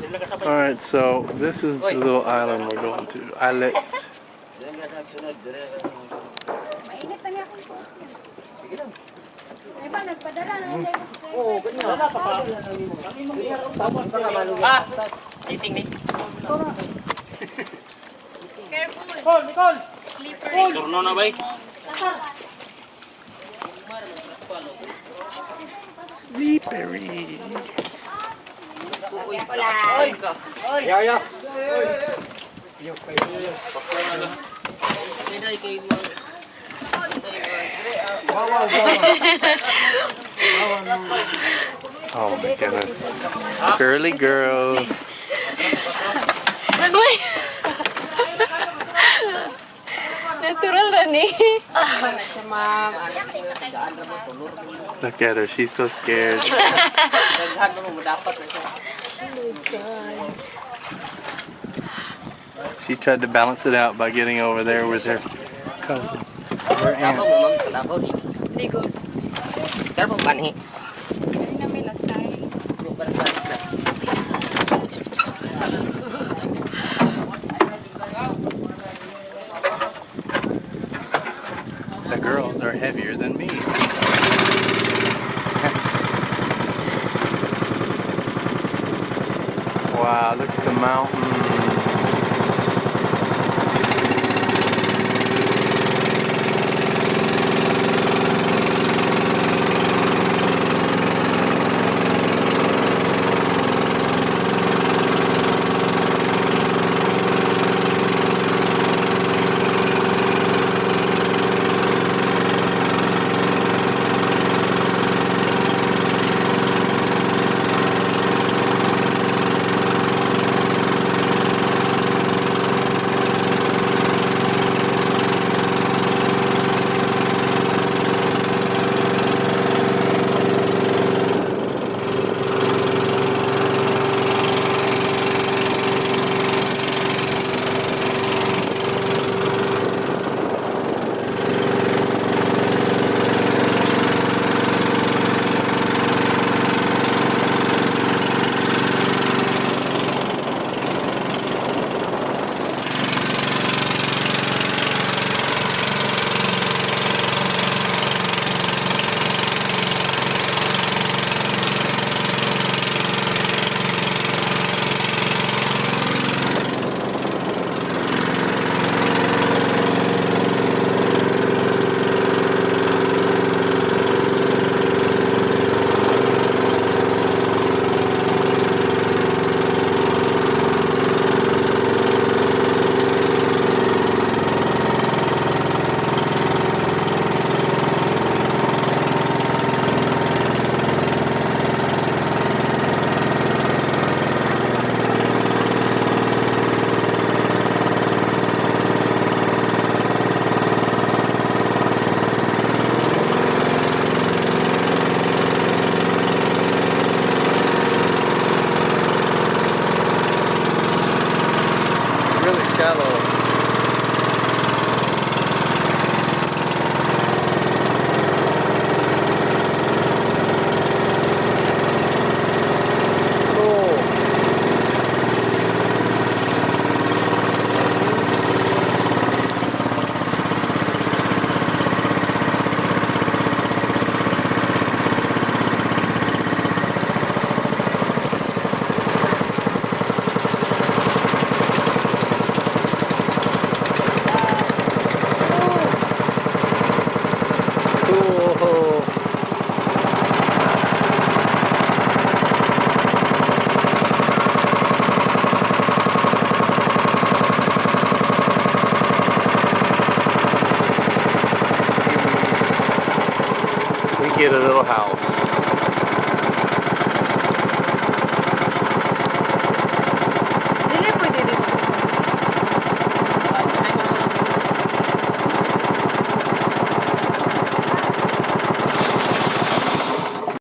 Alright, so this is the little island we're going to. Islet. Careful. Nicole. Slippery. Turno na bay. Slippery. Ya. Oh my goodness. Girly girls. Natural rin eh. Look at her, she's so scared. She tried to balance it out by getting over there with her cousin. Her aunt. Digos. Careful, bunny. Kanina may last time. The girls are heavier than me. Wow, look at the mountain. Shallow. Get a little house.